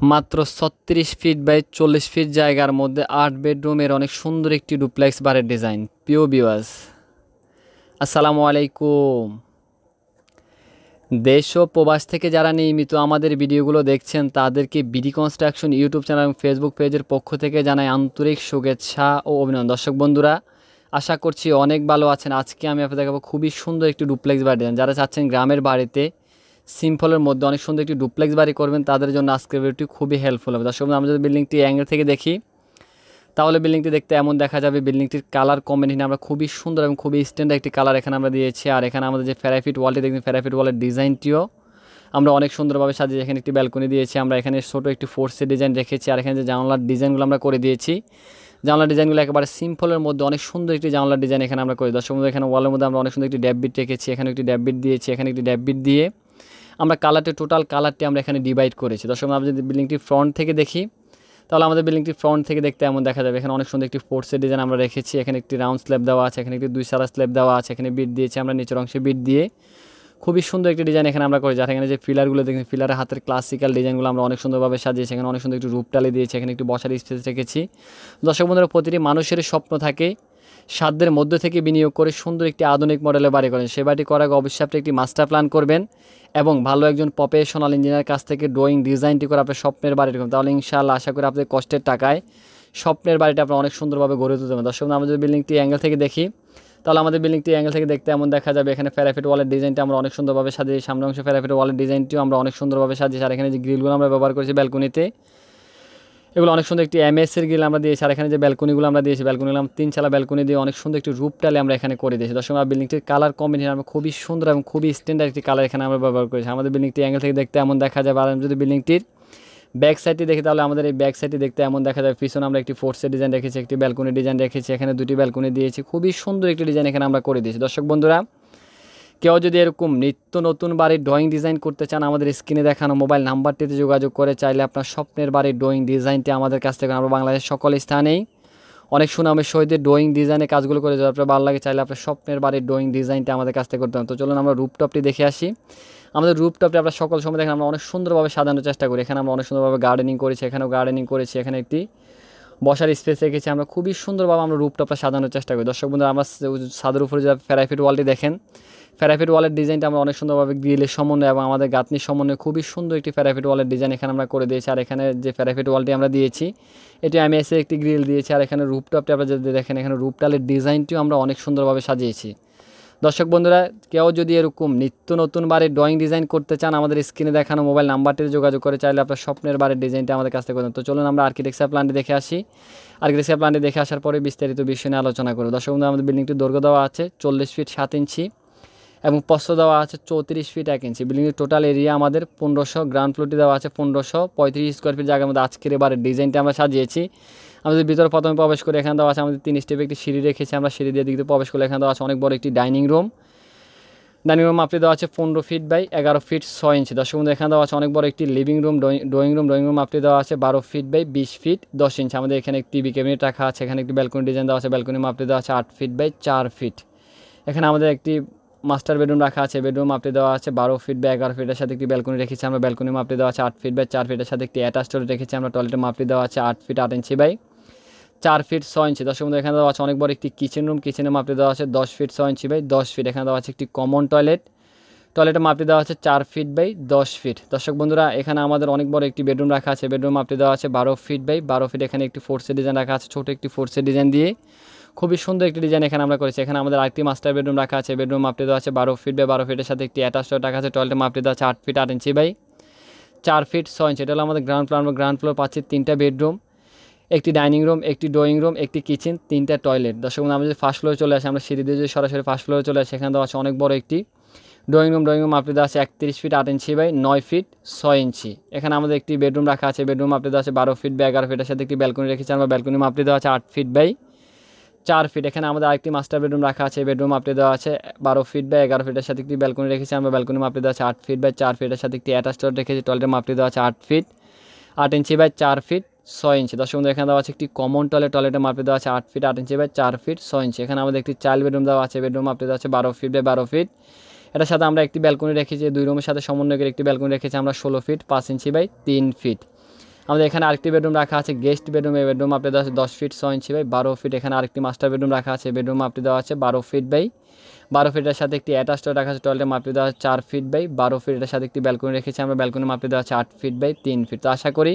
মাত্র ৩৬ feet by ৪০ fit জায়গার মধ্যে ৮ বেডরুমের অনেক সুন্দর একটি ডুপ্লেক্স বাড়ির ডিজাইন। প্রিয় ভিউয়ার্স, আসসালামু আলাইকুম। দেশ ও প্রবাস থেকে যারা নিয়মিত আমাদের ভিডিওগুলো দেখছেন তাদেরকে বিডি কনস্ট্রাকশন ইউটিউব চ্যানেল এবং ফেসবুক পেজের পক্ষ থেকে জানাই আন্তরিক শুভেচ্ছা ও অভিনন্দন। দর্শক বন্ধুরা, আশা করছি অনেক ভালো আছেন। আজকে আমি আপনাদের দেখাবো খুবই সুন্দর একটি ডুপ্লেক্স বাড়ি ডিজাইন। যারা চাচ্ছেন গ্রামের বাড়িতে সিম্পলের মধ্যে অনেক সুন্দর একটি ডুপ্লেক্স বাড়ি করবেন, তাদের জন্য আজকের ভিডিওটি খুবই হেল্পফুল হবে। দর্শক, আমরা যদি বিল্ডিংটি অ্যাঙ্গেল থেকে দেখি তাহলে বিল্ডিংটি দেখতে এমন দেখা যাবে। বিল্ডিংটির কালার কম্বিনেশন আমরা খুবই সুন্দর এবং খুবই স্ট্যান্ডার্ড একটি কালার এখানে আমরা দিয়েছি। আর এখানে আমাদের যে ফেরাফিট ওয়ালটি দেখবেন, ফেরাফিট ওয়ালের ডিজাইনটিও আমরা অনেক সুন্দরভাবে সাজিয়ে এখানে একটি ব্যালকনি দিয়েছি। আমরা এখানে ছোটো একটি ফোর্সের ডিজাইন রেখেছি। আর এখানে যে জানলার ডিজাইনগুলো আমরা করে দিয়েছি, জানলার ডিজাইনগুলো একেবারে সিম্পলের মধ্যে অনেক সুন্দর একটি জানলার ডিজাইন এখানে আমরা করি। দর্শক বন্ধু, এখানে ওয়ালের মধ্যে আমরা অনেক সুন্দর একটি ড্যাববিট রেখেছি। এখানে একটি ড্যাববিট দিয়েছি, এখানে একটি ড্যাববিট দিয়ে আমরা টোটাল কালারটি আমরা এখানে ডিভাইড করেছি। দর্শক, আমরা যদি বিল্ডিংটি ফ্রন্ট থেকে দেখি তাহলে আমাদের বিল্ডিংটি ফ্রন্ট থেকে দেখতে এমন দেখা যাবে। এখানে অনেক সুন্দর একটি ফোর্সের ডিজাইন আমরা রেখেছি। এখানে একটি রাউন্ড স্ল্যাব দেওয়া আছে, এখানে একটি 2 সারা স্ল্যাব দেওয়া আছে, এখানে বিট দিয়েছি আমরা নিচের অংশে বিট দিয়ে খুবই সুন্দর একটি ডিজাইন এখানে আমরা করেছি। আর এখানে যে পিলারগুলো দেখেন, পিলারের হাতের ক্লাসিক্যাল ডিজাইনগুলো আমরা অনেক সুন্দরভাবে সাজিয়েছি। এখানে অনেক সুন্দর একটি রূপটালি দিয়েছি, এখানে একটি বসার স্পেস রেখেছি। দর্শক বন্ধুরা, প্রতিটি মানুষের স্বপ্ন থাকে সাধ্যের মধ্য থেকে বিনিয়োগ করে সুন্দর একটি আধুনিক মডেলের বাড়ি করেন। সে বাড়িটি করার আগে অবশ্যই আপনি একটি মাস্টার প্ল্যান করবেন এবং ভালো একজন প্রফেশনাল ইঞ্জিনিয়ারের কাছ থেকে ড্রয়িং ডিজাইনটি করে আপনার স্বপ্নের বাড়িটি করবেন। তাহলে ইনশাআল্লাহ আশা করি আপনাদের কষ্টের টাকায় স্বপ্নের বাড়িটা আপনার অনেক সুন্দরভাবে গড়ে তুলতে পারবেন। দর্শক, আমরা যদি বিল্ডিংটি অ্যাঙ্গেল থেকে দেখি তাহলে আমাদের বিল্ডিংটি অ্যাঙ্গেল থেকে দেখতে এমন দেখা যাবে। এখানে ফেরাফিট ওয়ালের ডিজাইনটা আমরা অনেক সুন্দরভাবে সাজিয়েছি। সামনের অংশে ফেরাফিট ওয়ালের ডিজাইনটিও আমরা অনেক সুন্দরভাবে সাজিয়েছি। আর এখানে যে গ্রিলগুলো আমরা ব্যবহার করেছি ব্যালকনিতে, এগুলো অনেক সুন্দর একটি এমএসের গ্রিল আমরা দিয়েছি। আর এখানে যে ব্যালকনিগুলো আমরা দিয়েছি, ব্যালকনিগুলো আমরা 3 চালা ব্যালকনি দিয়ে অনেক সুন্দর একটি রূপটালে আমরা এখানে করে দিয়েছি। দর্শক, আমরা বিল্ডিংটির কালার কম্বিনেশন আমরা খুবই সুন্দর এবং খুবই স্ট্যান্ডার্ড একটি কালার এখানে আমরা ব্যবহার করেছি। আমাদের বিল্ডিংটি অ্যাঙ্গেল থেকে দেখতে এমন দেখা যাবে। আর যদি বিল্ডিংটির ব্যাক সাইডটি দেখি তাহলে আমাদের এই ব্যাক সাইডটি দেখতে এমন দেখা যাবে। পিছনে আমরা একটি ফোর্সের ডিজাইন রেখেছি, একটি ব্যালকনি ডিজাইন রেখেছি, এখানে 2টি ব্যালকনি দিয়েছি। খুবই সুন্দর একটি ডিজাইন এখানে আমরা করে দিয়েছি। দর্শক বন্ধুরা, কেউ যদি এরকম নিত্য নতুন বাড়ির ড্রয়িং ডিজাইন করতে চান, আমাদের স্ক্রিনে দেখানো মোবাইল নাম্বারটিতে যোগাযোগ করে চাইলে আপনার স্বপ্নের বাড়ির ড্রয়িং ডিজাইনটি আমাদের কাছ থেকে আমরা বাংলাদেশের সকল স্থানেই অনেক সুনামের সহিত ড্রয়িং ডিজাইনের কাজগুলো করে, যদি আপনার ভালো লাগে চাইলে আপনার স্বপ্নের বাড়ির ড্রয়িং ডিজাইনটা আমাদের কাছ থেকে করতে হবে। তো চলুন আমরা রুপটপটি দেখে আসি। আমাদের রুপটপটি আমরা সকল সময় দেখেন আমরা অনেক সুন্দরভাবে সাজানোর চেষ্টা করি। এখানে আমরা অনেক সুন্দরভাবে গার্ডেনিং করেছি, এখানেও গার্ডেনিং করেছি, এখানে একটি বসার স্পেস রেখেছি। আমরা খুবই সুন্দরভাবে আমরা রুপটপটা সাজানোর চেষ্টা করি। দর্শক বন্ধুরা, আমরা ছাদের উপরে যে ফেরাফিট ওয়ালটি দেখেন, ফেরাফিট ওয়ালের ডিজাইনটা আমরা অনেক সুন্দরভাবে গ্রিলের সমন্বয় এবং আমাদের গাঁথনির সমন্বয়ে খুবই সুন্দর একটি ফেরাফিট ওয়ালের ডিজাইন এখানে আমরা করে দিয়েছি। আর এখানে যে ফেরাফিট ওয়ালটি আমরা দিয়েছি, এটি আমি এসে একটি গ্রিল দিয়েছি। আর এখানে রুপটপটি আপনারা যদি দেখেন, এখানে রুপটালের ডিজাইনটিও আমরা অনেক সুন্দরভাবে সাজিয়েছি। দর্শক বন্ধুরা, কেউ যদি এরকম নিত্য নতুন বাড়ির ড্রয়িং ডিজাইন করতে চান, আমাদের স্ক্রিনে দেখানো মোবাইল নাম্বারটিতে যোগাযোগ করে চাইলে আপনার স্বপ্নের বাড়ির ডিজাইনটা আমাদের কাছ থেকে করবেন। তো চলুন আমরা আর্কিটেকচার প্ল্যানটি দেখে আসি। আর্কিটেকচার প্ল্যানটি দেখে আসার পরে বিস্তারিত বিষয় নিয়ে আলোচনা করব। দর্শক বন্ধু, আমাদের বিল্ডিংটির দৈর্ঘ্য দেওয়া আছে 40 ফিট 7 ইঞ্চি এবং প্রস্থ দেওয়া আছে 34 ফিট 1 ইঞ্চি। বিল্ডিংয়ের টোটাল এরিয়া আমাদের 1500, গ্রাউন্ড ফ্লোরটি দেওয়া আছে 1535 স্কোয়ার ফিট জায়গার মধ্যে আজকের এবারের ডিজাইনটা আমরা সাজিয়েছি। আমাদের ভিতরে প্রথমে প্রবেশ করে এখানে দেওয়া আছে আমাদের 3 স্টেপে একটি সিঁড়ি রেখেছি। আমরা সিঁড়ি দিয়ে দিকে প্রবেশ করে এখানে দেওয়া আছে অনেক বড় একটি ডাইনিং রুম। ডাইনিং রুম মাপটি দেওয়া আছে 15 ফিট বাই 11 ফিট 6 ইঞ্চি। দর্শক বন্ধু, এখানে দেওয়া আছে অনেক বড় একটি লিভিং রুম, ড্রয়িং রুম মাপটি দেওয়া আছে 12 ফিট বাই 20 ফিট 10 ইঞ্চি। আমাদের এখানে একটি টিভি ক্যাবিনেট রাখা আছে। এখানে একটি ব্যালকনি ডিজাইন দেওয়া আছে, ব্যালকনি মাপটি দেওয়া আছে 8 ফিট বাই 4 ফিট। এখানে আমাদের একটি মাস্টার বেডরুম রাখা আছে, বেডরুম মাপটি দেওয়া আছে 12 ফিট বাই 11 ফিটের সাথে একটি ব্যালকনি রেখেছি আমরা। ব্যালকনি মাপটি দেওয়া আছে 8 ফিট বাই 4 ফিটের সাথে একটি অ্যাটাচ টয়লেট রেখেছি আমরা। টয়লেটের মাপটি দেওয়া আছে 8 ফিট 8 ইঞ্চি বাই 4 ফিট 6 ইঞ্চি। দর্শক বন্ধু, এখানে দেওয়া আছে অনেক বড় একটি কিচেন রুম, কিচেনের মাপটি দেওয়া আছে 10 ফিট 6 ইঞ্চি বাই 10 ফিট। এখানে দেওয়া আছে একটি কমন টয়লেট, টয়লেটের মাপটি দেওয়া আছে 4 ফিট বাই 10 ফিট। দর্শক বন্ধুরা, এখানে আমাদের অনেক বড় একটি বেডরুম রাখা আছে, বেডরুম মাপটি দেওয়া আছে 12 ফিট বাই 12 ফিট। এখানে একটি ফোর্সের ডিজাইন রাখা আছে, ছোটো একটি ফোর্সের ডিজাইন দিয়ে খুবই সুন্দর একটি ডিজাইন এখানে আমরা করেছি। এখানে আমাদের আরেকটি মাস্টার বেডরুম রাখা আছে, বেডরুম মাপটি দেওয়া আছে 12 ফিট বাই 12 ফিটের সাথে একটি অ্যাটাচ টয়লেট রাখা আছে। টয়লেটের মাপটি দেওয়া আছে 8 ফিট 8 ইঞ্চি বাই 4 ফিট 6 ইঞ্চি। এটা হলো আমাদের গ্রাউন্ড ফ্লোর। আমরা গ্রাউন্ড ফ্লোর পাচ্ছি 3টা বেডরুম, একটি ডাইনিং রুম, একটি ড্রয়িং রুম, একটি কিচেন, 3টা টয়লেট। দর্শক বন্ধু, আমরা যদি ফার্স্ট ফ্লোরে চলে আসি, আমরা সিঁড়ি দিয়ে যদি সরাসরি ফার্স্ট ফ্লোরে চলে আসি, এখানে দেওয়া আছে অনেক বড় একটি ড্রয়িং রুম মাপটি দেওয়া আছে 31 ফিট 8 ইঞ্চি বাই 9 ফিট 6 ইঞ্চি। এখানে আমাদের একটি বেডরুম রাখা আছে, বেডরুম মাপটি দেওয়া আছে 12 ফিট বাই 11 ফিটের সাথে একটি ব্যালকনি রেখেছি আমরা। ব্যালকনি মাপটি দেওয়া আছে 8 ফিট বাই 4 ফিট। এখানে আমাদের আরেকটি মাস্টার বেডরুম রাখা আছে, বেডরুম মাপটি দেওয়া আছে 12 ফিট বাই 11 ফিটের সাথে একটি ব্যালকনি রেখেছি আমরা। ব্যালকনি মাপটি দেওয়া আছে 8 ফিট বাই 4 ফিটের সাথে একটি অ্যাটাচ টয়লেট রেখেছি। টয়লেটের মাপটি দেওয়া আছে 8 ফিট 8 ইঞ্চি বাই 4 ফিট 6 ইঞ্চি। দর্শক বন্ধু, এখানে দেওয়া আছে একটি কমন টয়লেট, টয়লেটের মাপটি দেওয়া আছে 8 ফিট 8 ইঞ্চি বাই 4 ফিট 6 ইঞ্চি। এখানে আমাদের একটি চাইল্ড বেডরুম দেওয়া আছে, বেডরুম মাপটি দেওয়া আছে 12 ফিট বাই 12 ফিট। এটার সাথে আমরা একটি ব্যালকনি রেখেছি, 2 রুমের সাথে সমন্বয় করে একটি ব্যালকনি রেখেছি আমরা 16 ফিট 5 ইঞ্চি বাই 3 ফিট। আমাদের এখানে আরেকটি বেডরুম রাখা আছে গেস্ট বেডরুম। এই বেডরুম আপনি দেওয়া আছে 10 ফিট 6 ইঞ্চি বাই 12 ফিট। এখানে আরেকটি মাস্টার বেডরুম রাখা আছে, বেডরুম আপনি দেওয়া আছে 12 ফিট বাই 12 ফিটের সাথে একটি অ্যাটাচ টয়লেট রাখা আছে, টয়লেটের মাপটি দেওয়া আছে 4 ফিট বাই 12 ফিট। এটার সাথে একটি ব্যালকনি রেখেছি আমরা, ব্যালকনির মাপটি দেওয়া আছে 8 ফিট বাই 3 ফিট। তো আশা করি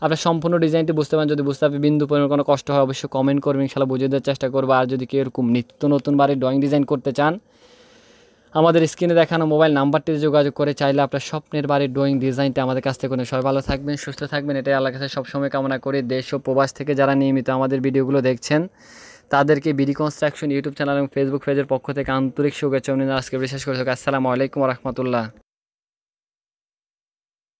আপনার সম্পূর্ণ ডিজাইনটি বুঝতে পারেন। যদি বুঝতে আপনি বিন্দু পরিমাণ কোনো কষ্ট হয় অবশ্যই কমেন্ট করবেন, ইনশাআল্লাহ বুঝিয়ে দেওয়ার চেষ্টা করবো। আর যদি কেউ এরকম নিত্য নতুন বাড়ির ড্রয়িং ডিজাইন করতে চান, আমাদের স্ক্রিনে দেখানো মোবাইল নাম্বারটিতে যোগাযোগ করে চাইলে আপনার স্বপ্নের বাড়ির ড্রয়িং ডিজাইনটা আমাদের কাছ থেকে সবাই ভালো থাকবেন, সুস্থ থাকবেন, এটাই আল্লাহর কাছে সবসময় কামনা করি। দেশ ও প্রবাস থেকে যারা নিয়মিত আমাদের ভিডিওগুলো দেখছেন তাদেরকে বিডি কনস্ট্রাকশন ইউটিউব চ্যানেল এবং ফেসবুক পেজের পক্ষ থেকে আন্তরিক শুভেচ্ছা অভিনন্দন। আজকে বিশেষ করে আসসালামু আলাইকুম ওয়া রাহমাতুল্লাহ।